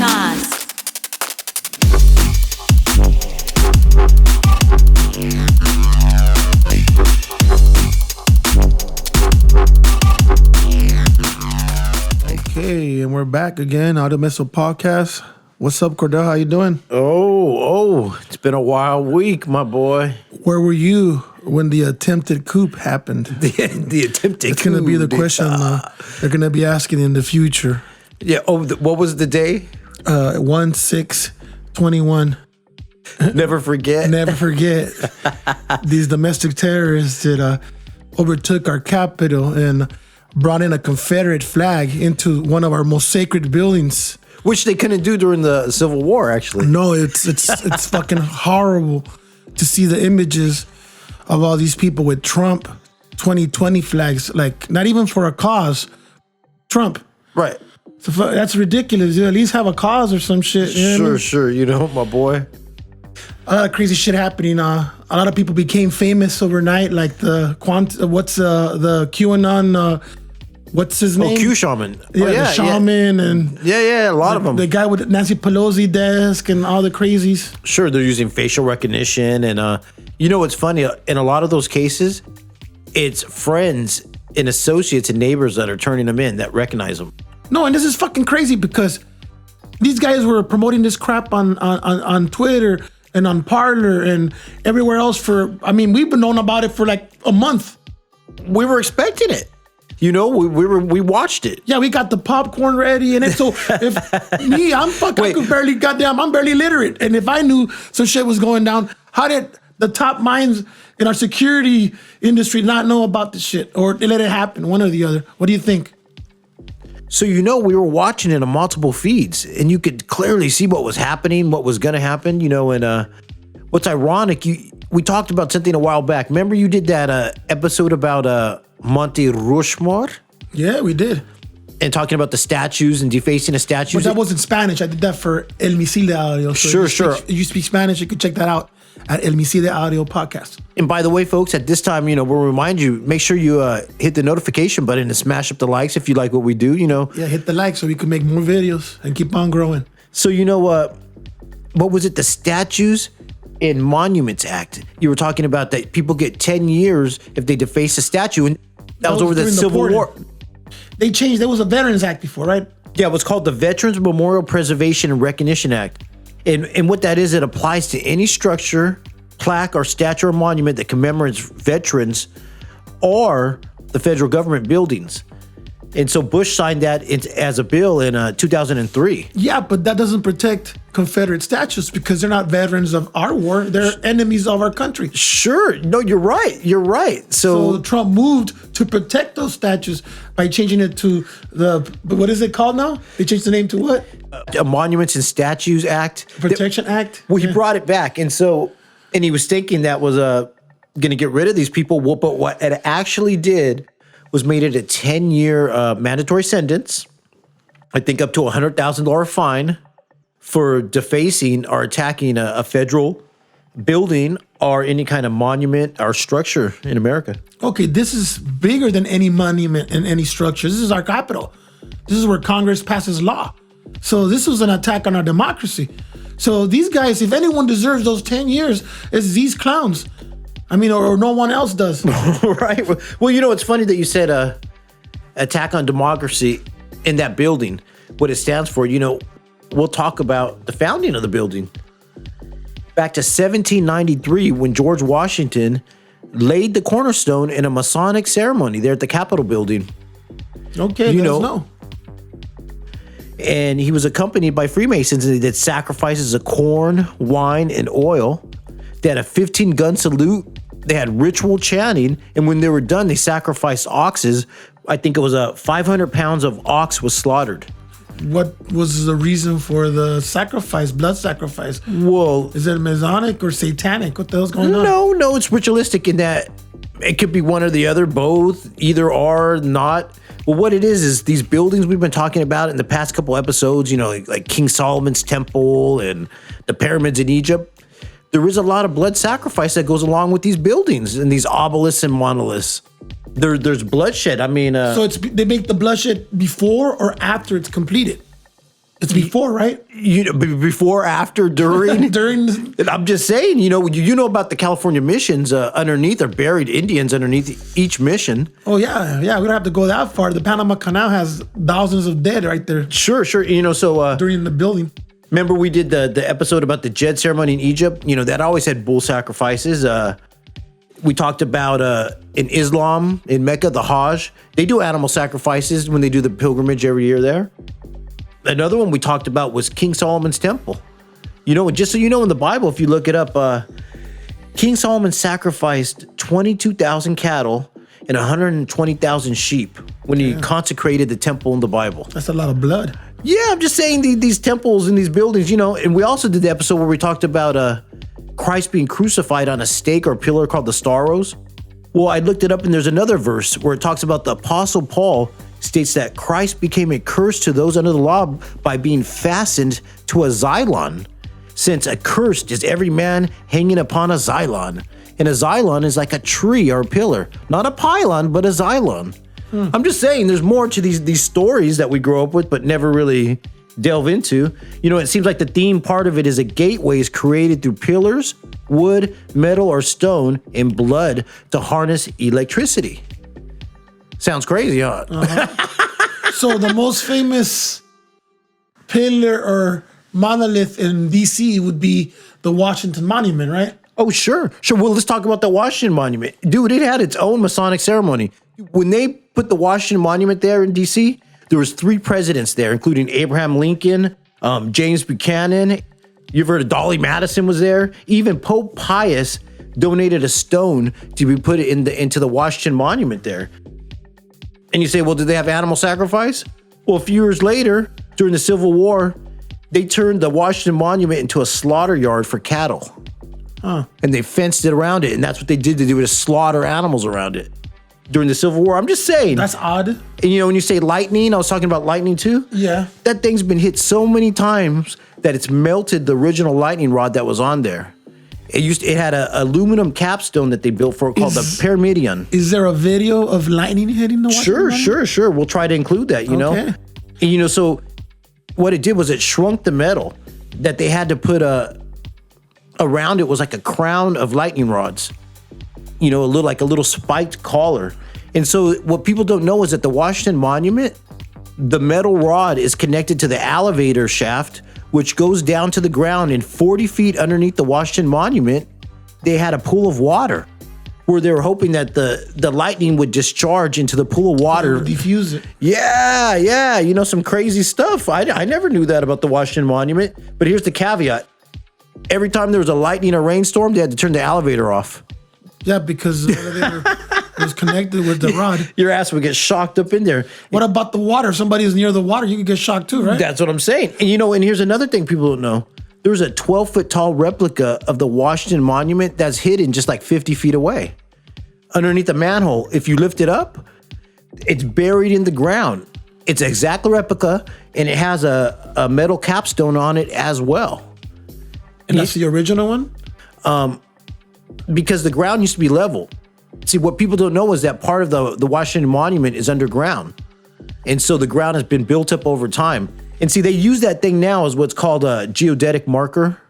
Podcast. Okay, and we're back again, Auto Missile Podcast. What's up, Cordelli? How you doing? Oh, it's been a wild week, my boy. Where were you when the attempted coup happened? The attempted It's going to be the question they're going to be asking in the future. Yeah, what was the day? 1/6/21. Never forget. Never forget. These domestic terrorists that overtook our capital and brought in a Confederate flag into one of our most sacred buildings. Which they couldn't do during the Civil War, actually. No, it's fucking horrible to see the images of all these people with Trump 2020 flags, like not even for a cause. Trump. Right. So that's ridiculous. You at least have a cause or some shit. You know what I mean? Sure. You know, my boy. A lot of crazy shit happening. A lot of people became famous overnight, like the QAnon. What's his name? Q Shaman. Yeah, the shaman and a lot of them. The guy with Nancy Pelosi desk and all the crazies. Sure, they're using facial recognition, and you know what's funny? In a lot of those cases, it's friends and associates and neighbors that are turning them in that recognize them. No, and this is fucking crazy because these guys were promoting this crap on Twitter and on Parler and everywhere else we've been knowing about it for like a month. We were expecting it. You know, we watched it. Yeah, we got the popcorn ready, and so if me, I'm barely literate, and if I knew some shit was going down, how did the top minds in our security industry not know about this shit or let it happen? One or the other. What do you think? So we were watching it on multiple feeds, and you could clearly see what was happening, what was going to happen. You know, and what's ironic, we talked about something a while back. Remember, you did that episode about Monte Rushmore? Yeah, we did. And talking about the statues and defacing the statues. But that wasn't Spanish. I did that for El Misil de Audio. So sure. If you speak Spanish, you can check that out at El Misil de Audio podcast. And by the way, folks, at this time, we'll remind you, make sure you hit the notification button and smash up the likes if you like what we do, Yeah, hit the like so we can make more videos and keep on growing. So what was it? The Statues and Monuments Act. You were talking about that people get 10 years if they deface a statue, and that was over the Civil War. They changed. There was a Veterans Act before, right? Yeah, it was called the Veterans Memorial Preservation and Recognition Act. And what that is, it applies to any structure, plaque, or statue or monument that commemorates veterans or the federal government buildings. And so Bush signed that as a bill in 2003. Yeah, but that doesn't protect Confederate statues because they're not veterans of our war. They're enemies of our country. Sure. No, you're right. So Trump moved to protect those statues by changing it to what is it called now? They changed the name to what? A Monuments and Statues Act. Protection Act? Well, he brought it back. And he was thinking that was going to get rid of these people. Well, but what it actually did was made it a 10-year mandatory sentence, I think up to $100,000 fine for defacing or attacking a federal building or any kind of monument or structure in America. Okay, this is bigger than any monument and any structure. This is our capital. This is where Congress passes law. So this was an attack on our democracy. So these guys, if anyone deserves those 10 years, it's these clowns. Or no one else does. Right. Well, it's funny that you said attack on democracy in that building, what it stands for. We'll talk about the founding of the building. Back to 1793, when George Washington laid the cornerstone in a Masonic ceremony there at the Capitol building. Okay, let us know. And he was accompanied by Freemasons, and they did sacrifices of corn, wine, and oil. They had a 15-gun salute. They had ritual chanting. And when they were done, they sacrificed oxes. I think it was 500 pounds of ox was slaughtered. What was the reason for the sacrifice, blood sacrifice? Well, is it Masonic or Satanic? What the hell's going on? No, it's ritualistic in that it could be one or the other, both, either or, not. Well, what it is these buildings we've been talking about in the past couple episodes, like King Solomon's Temple and the pyramids in Egypt. There is a lot of blood sacrifice that goes along with these buildings and these obelisks and monoliths. There's bloodshed. So they make the bloodshed before or after it's completed? It's before, right? Before, after, during. During. And I'm just saying, you know about the California missions. Underneath are buried Indians underneath each mission. Oh yeah. We don't have to go that far. The Panama Canal has thousands of dead right there. Sure. So during the building. Remember we did the episode about the Djed ceremony in Egypt? That always had bull sacrifices. We talked about in Islam, in Mecca, the Hajj. They do animal sacrifices when they do the pilgrimage every year there. Another one we talked about was King Solomon's temple. Just so you know, in the Bible, if you look it up, King Solomon sacrificed 22,000 cattle and 120,000 sheep when he consecrated the temple in the Bible. That's a lot of blood. Yeah, I'm just saying these temples and these buildings, and we also did the episode where we talked about Christ being crucified on a stake or pillar called the Stauros. Well, I looked it up and there's another verse where it talks about the Apostle Paul states that Christ became a curse to those under the law by being fastened to a xylon, since accursed is every man hanging upon a xylon. And a xylon is like a tree or a pillar, not a pylon, but a xylon. I'm just saying there's more to these stories that we grow up with, but never really delve into. It seems like the theme part of it is a gateway is created through pillars, wood, metal, or stone, and blood to harness electricity. Sounds crazy, huh? So the most famous pillar or monolith in DC would be the Washington Monument, right? Oh, sure. Well, let's talk about the Washington Monument. Dude, it had its own Masonic ceremony. When they put the Washington Monument there in DC, there was 3 presidents there, including Abraham Lincoln, James Buchanan. You ever heard of Dolly Madison was there? Even Pope Pius donated a stone to be put into the Washington Monument there. And you say, well, did they have animal sacrifice? Well, a few years later, during the Civil War, they turned the Washington Monument into a slaughter yard for cattle. And they fenced it around it, and that's what they did to do, to slaughter animals around it during the Civil War. I'm just saying. That's odd. And when you say lightning, I was talking about lightning too. Yeah. That thing's been hit so many times that it's melted the original lightning rod that was on there. It had an aluminum capstone that they built for it called the Pyramidion. Is there a video of lightning hitting the Washington? Sure. We'll try to include that, you know. And, so what it did was it shrunk the metal that they had to put around it was like a crown of lightning rods. A little spiked collar. And so what people don't know is that the Washington Monument, the metal rod is connected to the elevator shaft, which goes down to the ground, and 40 feet underneath the Washington Monument, they had a pool of water where they were hoping that the lightning would discharge into the pool of water. Diffuse it. Yeah. Some crazy stuff. I never knew that about the Washington Monument. But here's the caveat. Every time there was a lightning or rainstorm, they had to turn the elevator off. Yeah, because the elevator was connected with the rod. Your ass would get shocked up in there. What about the water? If somebody's near the water, you could get shocked too, right? That's what I'm saying. And and here's another thing people don't know. There's a 12-foot tall replica of the Washington Monument that's hidden just like 50 feet away. Underneath the manhole, if you lift it up, it's buried in the ground. It's an exact replica, and it has a metal capstone on it as well. And that's the original one? Because the ground used to be level. See, what people don't know is that part of the Washington Monument is underground. And so the ground has been built up over time. And see, they use that thing now as what's called a geodetic marker.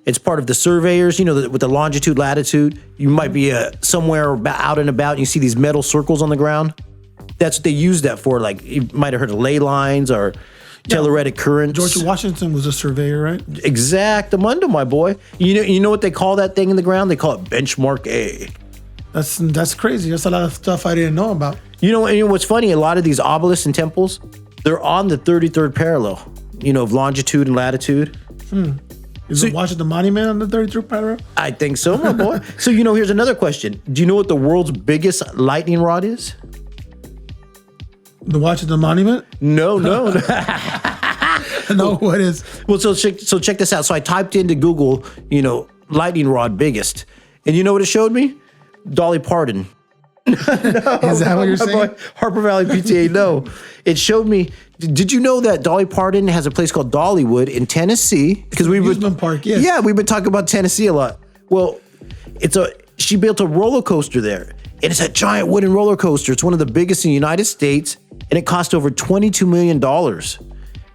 It's part of the surveyors, with the longitude, latitude. You might be somewhere out and about and you see these metal circles on the ground. That's what they use that for. Like, you might have heard of ley lines or teleretic currents. George Washington was a surveyor, right? Exactamundo, my boy. You know what they call that thing in the ground? They call it benchmark A. That's crazy. That's a lot of stuff I didn't know about. And what's funny, a lot of these obelisks and temples, they're on the 33rd parallel, of longitude and latitude. Is it Washington Monument on the 33rd parallel? I think so, my boy. So, here's another question. Do you know what the world's biggest lightning rod is? The Washington Monument? No. No, what is? Well, so check this out. So I typed into Google, lightning rod biggest. And you know what it showed me? Dolly Parton. No, is that what you're saying? Harper Valley PTA, no. It showed me, did you know that Dolly Parton has a place called Dollywood in Tennessee? Because amusement park, yes. Yeah, we've been talking about Tennessee a lot. Well, she built a roller coaster there. And it's a giant wooden roller coaster. It's one of the biggest in the United States. And it cost over $22 million.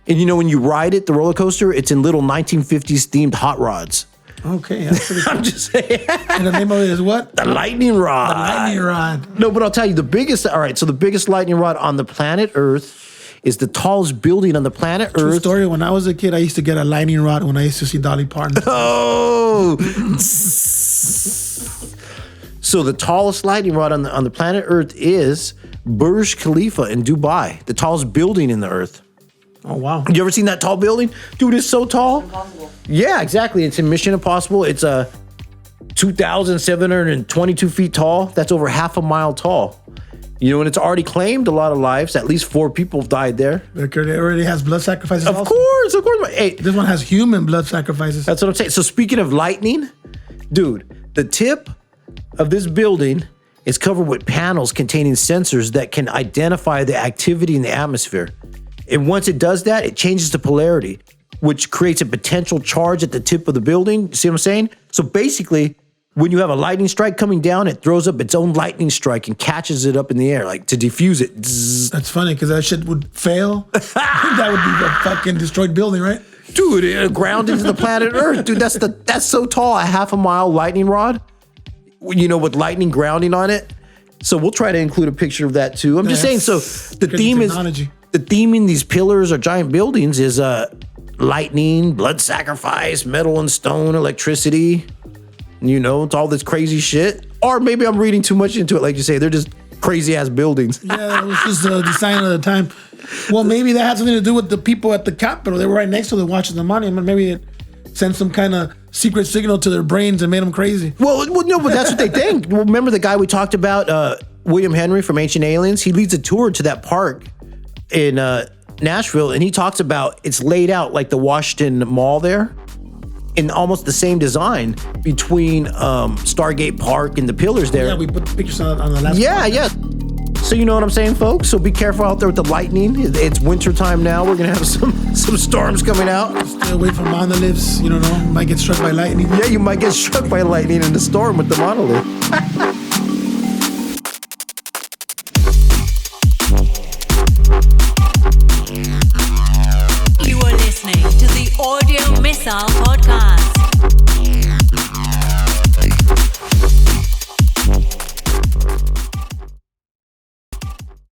And you know, when you ride it, the roller coaster, it's in little 1950s themed hot rods. Okay, that's pretty cool. I'm just saying. And the name of it is what? The lightning rod. The lightning rod. No, but I'll tell you, the biggest lightning rod on the planet Earth is the tallest building on the planet True Earth. story, when I was a kid, I used to get a lightning rod when I used to see Dolly Parton. Oh! So the tallest lightning rod on the planet Earth is Burj Khalifa in Dubai, the tallest building in the Earth. Oh, wow. You ever seen that tall building? Dude, it's so tall. Impossible. Yeah, exactly. It's in Mission Impossible. It's 2,722 feet tall. That's over half a mile tall. You know, and it's already claimed a lot of lives. At least 4 people have died there. It already has blood sacrifices. Of also. course. Hey, This one has human blood sacrifices. that's what I'm saying. So speaking of lightning, dude, the tip of this building is covered with panels containing sensors that can identify the activity in the atmosphere. And once it does that, it changes the polarity, which creates a potential charge at the tip of the building. See what I'm saying? So basically, when you have a lightning strike coming down, it throws up its own lightning strike and catches it up in the air, like to defuse it. Zzz. That's funny because that shit would fail. That would be a fucking destroyed building, right? Dude, it ground into the planet Earth. Dude, that's so tall, a half a mile lightning rod, you know, with lightning grounding on it. So we'll try to include a picture of that too. I'm just saying, so the theme technology. the theme in these pillars or giant buildings is lightning, blood sacrifice, metal and stone, electricity. You know, it's all this crazy shit. Or maybe I'm reading too much into it. Like you say, they're just crazy ass buildings. Yeah, it was just the design of the time. Well, maybe that had something to do with the people at the Capitol. They were right next to them watching the monument. Maybe it sent some kind of secret signal to their brains and made them crazy. Well, no, but that's what they think. Well, remember the guy we talked about, William Henry from Ancient Aliens? He leads a tour to that park in Nashville, and he talks about it's laid out like the Washington Mall there, in almost the same design between Stargate Park and the pillars there. Yeah, we put the pictures on the last Yeah, one. yeah. So you know what I'm saying, folks? So be careful out there with the lightning. It's winter time now. We're gonna have some storms coming out. Stay away from monoliths. You don't know, might get struck by lightning. Yeah, you might get struck by lightning in the storm with the monolith. You are listening to the Audio Missile Podcast.